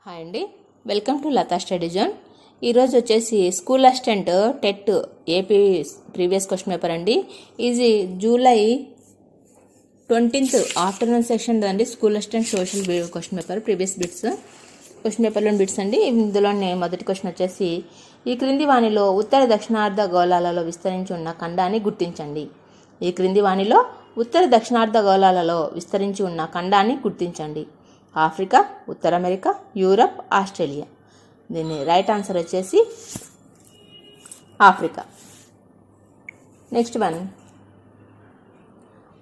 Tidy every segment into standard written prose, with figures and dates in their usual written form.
Hi అండి, welcome to Latha study zone. ఈరోజు వచ్చేసి school assistant TET AP previous question paper అండి. ఇది జూలై 20th ఆఫ్టర్నూన్ సెక్షన్ అండి. School assistant social question paper previous bits question పేపర్లోని bits అండి. ఇందులోనే మొదటి క్వశ్చన్ వచ్చేసి, ఈ క్రింది వాణిలో ఉత్తర దక్షిణార్ధ గోళాలలో విస్తరించి ఉన్న ఖండాన్ని గుర్తించండి. ఈ క్రింది వాణిలో ఉత్తర దక్షిణార్ధ గోళాలలో విస్తరించి ఉన్న ఖండాన్ని గుర్తించండి. ఆఫ్రికా, ఉత్తర అమెరికా, యూరప్, ఆస్ట్రేలియా. దీని రైట్ ఆన్సర్ వచ్చేసి ఆఫ్రికా. నెక్స్ట్ వన్,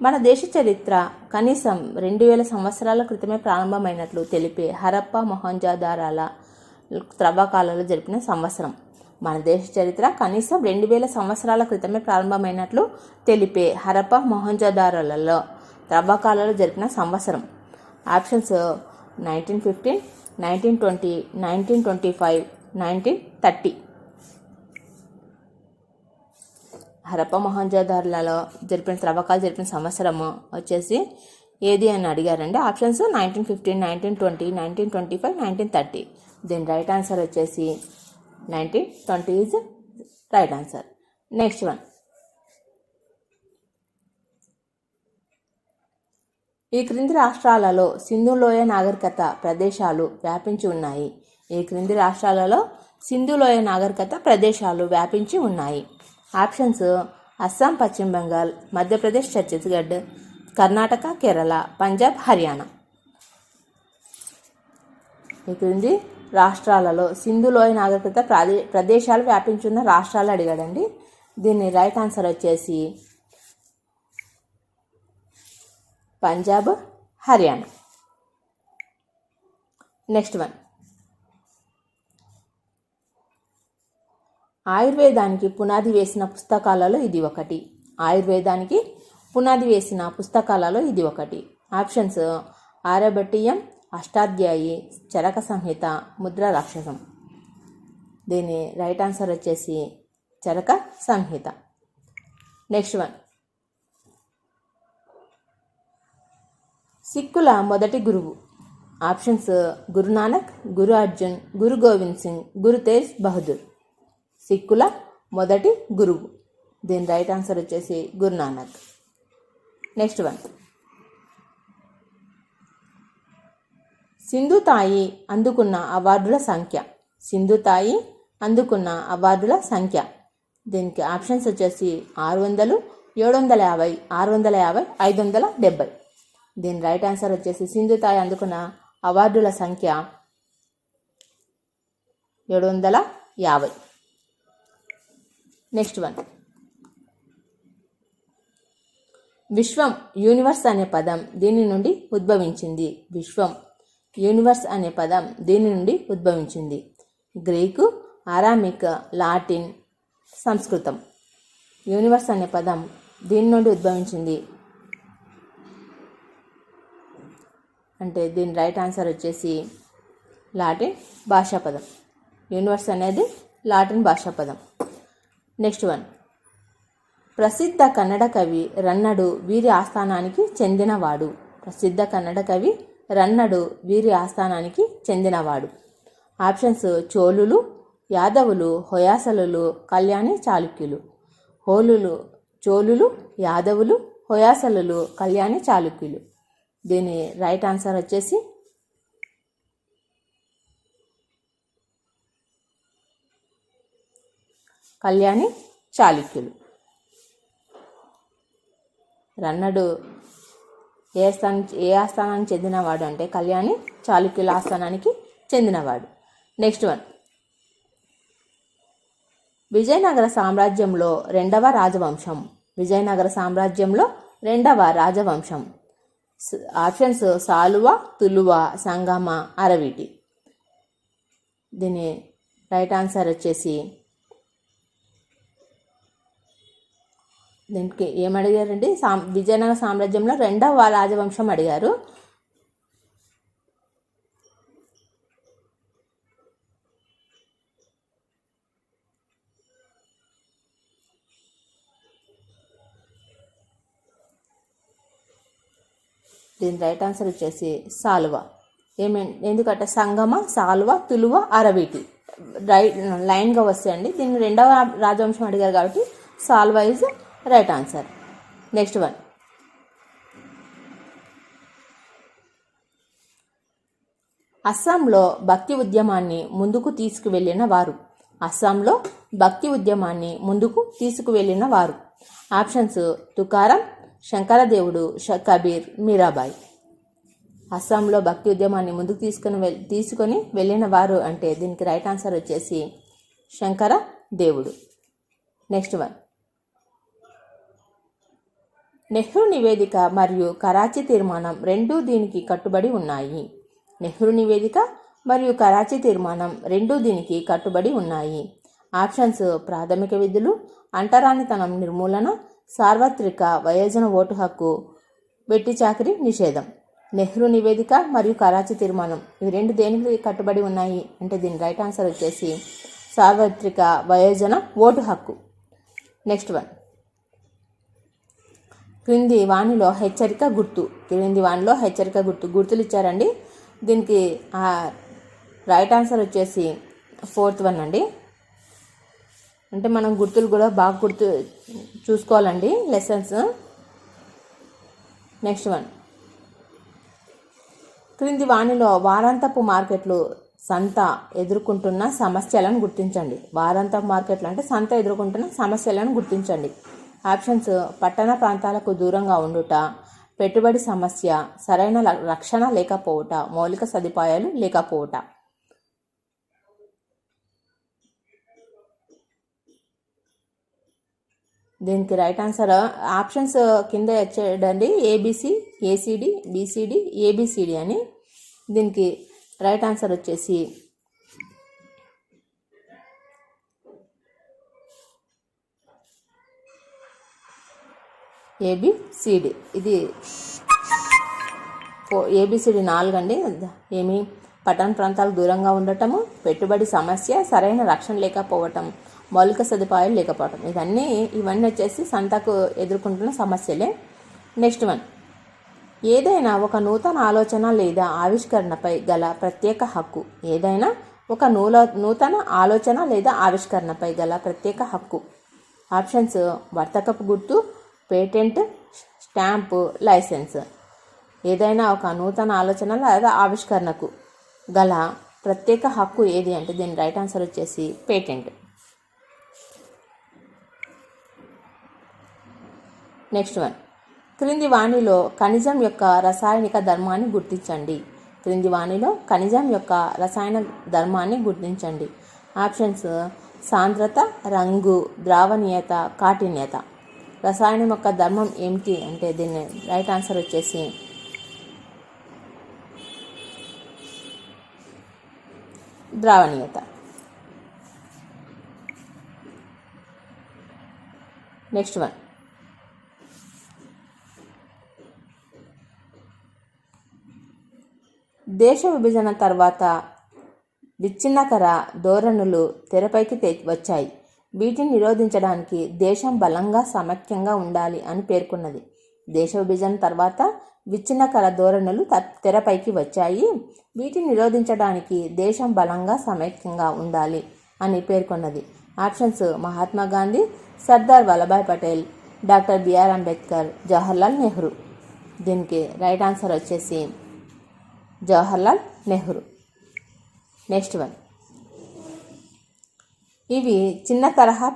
మన దేశ చరిత్ర కనీసం 2000 సంవత్సరాల క్రితమే ప్రారంభమైనట్లు తెలిపే హరప్ప మొహంజోదారోల త్రవ్వకాలలో జరిపిన సంవత్సరం. మన దేశ చరిత్ర కనీసం 2000 సంవత్సరాల క్రితమే ప్రారంభమైనట్లు తెలిపే హరప్ప మొహంజోదారోలలో త్రవ్వకాలలో జరిపిన సంవత్సరం. ఆప్షన్స్ 1915, 1920, 1925, 1930. హరప్ప మొహంజోదారోలలో త్రవ్వకాలు జరిపిన సంవత్సరము వచ్చేసి ఏది అని అడిగారండి. ఆప్షన్స్ 1915, 1920, 1925, 1930. దీని రైట్ ఆన్సర్ వచ్చేసి 1920 is right answer. Next one, ఈ క్రింది రాష్ట్రాలలో సింధు లోయ నాగరికత ప్రదేశాలు వ్యాపించి ఉన్నాయి. ఈ క్రింది రాష్ట్రాలలో సింధు లోయ నాగరికత ప్రదేశాలు వ్యాపించి ఉన్నాయి. ఆప్షన్స్ అస్సాం, పశ్చిమ బెంగాల్, మధ్యప్రదేశ్, ఛత్తీస్గఢ్, కర్ణాటక, కేరళ, పంజాబ్, హర్యానా. ఈ క్రింది రాష్ట్రాలలో సింధు లోయ నాగరికత ప్రదేశాలు వ్యాపించి ఉన్న రాష్ట్రాలు అడిగాడండి. దీని రైట్ ఆన్సర్ వచ్చేసి పంజాబ్, హర్యానా. నెక్స్ట్ వన్, ఆయుర్వేదానికి పునాది వేసిన పుస్తకాలలో ఇది ఒకటి. ఆయుర్వేదానికి పునాది వేసిన పుస్తకాలలో ఇది ఒకటి. ఆప్షన్స్ ఆర్యభట్టీయం, అష్టాధ్యాయి, చరక సంహిత, ముద్ర రాక్షసం. దీని రైట్ ఆన్సర్ వచ్చేసి చరక సంహిత. నెక్స్ట్ వన్, సిక్కుల మొదటి గురువు. ఆప్షన్స్ గురునానక్, గురు అర్జున్, గురు గోవింద్ సింగ్, గురు తేజ్ బహదూర్. సిక్కుల మొదటి గురువు. దీని రైట్ ఆన్సర్ వచ్చేసి గురునానక్. నెక్స్ట్ వన్, సింధు తాయి అందుకున్న అవార్డుల సంఖ్య. సింధు తాయి అందుకున్న అవార్డుల సంఖ్య. దీనికి ఆప్షన్స్ వచ్చేసి 600, 750, 650, 570. దీని రైట్ ఆన్సర్ వచ్చేసి సింధు తాయి అందుకున్న అవార్డుల సంఖ్య 750. నెక్స్ట్ వన్, విశ్వం యూనివర్స్ అనే పదం దీని నుండి ఉద్భవించింది. విశ్వం యూనివర్స్ అనే పదం దీని నుండి ఉద్భవించింది. గ్రీకు, అరామిక్, లాటిన్, సంస్కృతం. యూనివర్స్ అనే పదం దీని నుండి ఉద్భవించింది అంటే దీని రైట్ ఆన్సర్ వచ్చేసి లాటిన్ భాషాపదం. యూనివర్స్ అనేది లాటిన్ భాషాపదం. నెక్స్ట్ వన్, ప్రసిద్ధ కన్నడ కవి రన్నడు వీరి ఆస్థానానికి చెందినవాడు. ప్రసిద్ధ కన్నడ కవి రన్నడు వీరి ఆస్థానానికి చెందినవాడు. ఆప్షన్స్ చోళులు, యాదవులు, హొయాసలులు, కళ్యాణి, చాళుక్యులు. చోళులు, యాదవులు, హొయాసలులు, కళ్యాణి, చాళుక్యులు. దీని రైట్ ఆన్సర్ వచ్చేసి కళ్యాణి, చాళుక్యులు. రన్నడు ఏ ఆస్థానానికి చెందినవాడు అంటే కళ్యాణి, చాళుక్యుల ఆస్థానానికి చెందినవాడు. నెక్స్ట్ వన్, విజయనగర సామ్రాజ్యంలో రెండవ రాజవంశం. విజయనగర సామ్రాజ్యంలో రెండవ రాజవంశం. ఆప్షన్స్ సాలువ, తులువ, సంగమ, అరవీటి. దీని రైట్ ఆన్సర్ వచ్చేసి దీనికి ఏమడిగారండి? విజయనగర సామ్రాజ్యంలో రెండవ రాజవంశం అడిగారు. దీని రైట్ ఆన్సర్ వచ్చేసి సాలువ. ఎందుకంటే సంగమ, సాల్వ, తులువ, అరవీటి లైన్గా వస్తాయండి. దీన్ని రెండవ రాజవంశం అడిగారు కాబట్టి Salva is right answer. Next one, అస్సాంలో భక్తి ఉద్యమాన్ని ముందుకు తీసుకువెళ్ళిన వారు. అస్సాంలో భక్తి ఉద్యమాన్ని ముందుకు తీసుకువెళ్ళిన వారు. ఆప్షన్స్ తుకారం, శంకరదేవుడు, కబీర్, మీరాబాయి. అస్సాంలో భక్తి ఉద్యమాన్ని ముందుకు తీసుకొని వెళ్ళిన వారు అంటే దీనికి రైట్ ఆన్సర్ వచ్చేసి శంకర దేవుడు. నెక్స్ట్ వన్, నెహ్రూ నివేదిక మరియు కరాచీ తీర్మానం రెండూ దీనికి కట్టుబడి ఉన్నాయి. నెహ్రూ నివేదిక మరియు కరాచీ తీర్మానం రెండూ దీనికి కట్టుబడి ఉన్నాయి. ఆప్షన్స్ ప్రాథమిక విధులు, అంటరానితనం నిర్మూలన, సార్వత్రిక వయోజన ఓటు హక్కు, వెట్టి చాకరీ నిషేధం. నెహ్రూ నివేదిక మరియు కరాచీ తీర్మానం ఇవి రెండు దేనికి కట్టుబడి ఉన్నాయి అంటే దీని రైట్ ఆన్సర్ వచ్చేసి సార్వత్రిక వయోజన ఓటు హక్కు. నెక్స్ట్ వన్, క్రింది వాణిలో హెచ్చరిక గుర్తు. క్రింది వాణిలో హెచ్చరిక గుర్తులు ఇచ్చారండి. దీనికి రైట్ ఆన్సర్ వచ్చేసి ఫోర్త్ వన్ అండి. అంటే మనం గుర్తులు కూడా బాగా చూసుకోవాలండి లెసన్స్. నెక్స్ట్ వన్, క్రింది వాణిలో వారాంతపు మార్కెట్లు సంత ఎదుర్కొంటున్న సమస్యలను గుర్తించండి. వారాంతపు మార్కెట్లు అంటే సంత ఎదుర్కొంటున్న సమస్యలను గుర్తించండి. ఆప్షన్స్ పట్టణ ప్రాంతాలకు దూరంగా ఉండుట, పెట్టుబడి సమస్య, సరైన రక్షణ లేకపోవట, మౌలిక సదుపాయాలు లేకపోవట. దీనికి రైట్ ఆన్సర్ ఆప్షన్స్ కింద వచ్చేయండి ఏబిసి, ఏసిడి, బిసిడి, ఏబిసిడి అని. దీనికి రైట్ ఆన్సర్ వచ్చేసి ఏబిసిడి. ఇది ఏబిసిడి 4 అండి. ఏమి పట్టణ ప్రాంతాలకు దూరంగా ఉండటము, పెట్టుబడి సమస్య, సరైన రక్షణ లేకపోవటం, మౌలిక సదుపాయాలు లేకపోవటం. ఇవన్నీ వచ్చేసి సంతకు ఎదుర్కొంటున్న సమస్యలే. నెక్స్ట్ వన్, ఏదైనా ఒక నూతన ఆలోచన లేదా ఆవిష్కరణపై గల ప్రత్యేక హక్కు. ఏదైనా ఒక నూతన ఆలోచన లేదా ఆవిష్కరణపై గల ప్రత్యేక హక్కు. ఆప్షన్స్ వర్తకపు గుర్తు, పేటెంట్, స్టాంపు, లైసెన్స్. ఏదైనా ఒక నూతన ఆలోచన లేదా ఆవిష్కరణకు గల ప్రత్యేక హక్కు ఏది అంటే దీని రైట్ ఆన్సర్ వచ్చేసి పేటెంట్. నెక్స్ట్ వన్, క్రింది వాణిలో ఖనిజం యొక్క రసాయనిక ధర్మాన్ని గుర్తించండి. క్రింది వాణిలో ఖనిజం యొక్క రసాయన ధర్మాన్ని గుర్తించండి. ఆప్షన్స్ సాంద్రత, రంగు, ద్రావణీయత, కాఠిన్యత. రసాయనం యొక్క ధర్మం ఏమిటి అంటే దీన్ని రైట్ ఆన్సర్ వచ్చేసి ద్రావణీయత. నెక్స్ట్ వన్, దేశ విభజన తర్వాత విచ్ఛిన్నకర ధోరణులు తెరపైకి వచ్చాయి. వీటిని నిరోధించడానికి దేశం బలంగా సమైక్యంగా ఉండాలి అని పేర్కొన్నది. దేశ విభజన తర్వాత విచ్ఛిన్నకర ధోరణులు తెరపైకి వచ్చాయి. వీటిని నిరోధించడానికి దేశం బలంగా సమైక్యంగా ఉండాలి అని పేర్కొన్నది. Options Mahatma Gandhi, Sardar Vallabhbhai Patel, doctor B R Ambedkar, Jawaharlal Nehru. దీనికి రైట్ ఆన్సర్ వచ్చేసి జవహర్లాల్ నెహ్రూ. నెక్స్ట్ వన్, ఇవి చిన్న తరహా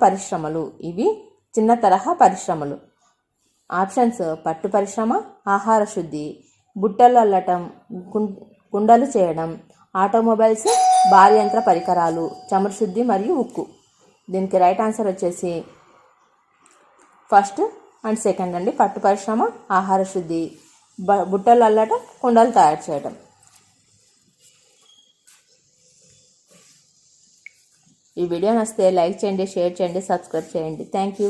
పరిశ్రమలు. ఆప్షన్స్ పట్టు పరిశ్రమ, ఆహార శుద్ధి, బుట్టలు అల్లటం, కుండలు చేయడం, ఆటోమొబైల్స్, భారీ యంత్ర పరికరాలు, చమురు శుద్ధి మరియు ఉక్కు. దీనికి రైట్ ఆన్సర్ వచ్చేసి ఫస్ట్ అండ్ సెకండ్ అండి. పట్టు పరిశ్రమ, ఆహార శుద్ధి, బుట్టలు అల్లటం, కుండలు తయారు చేయడం. ఈ వీడియో నచ్చితే లైక్ చేయండి, షేర్ చేయండి, సబ్స్క్రైబ్ చేయండి. Thank you.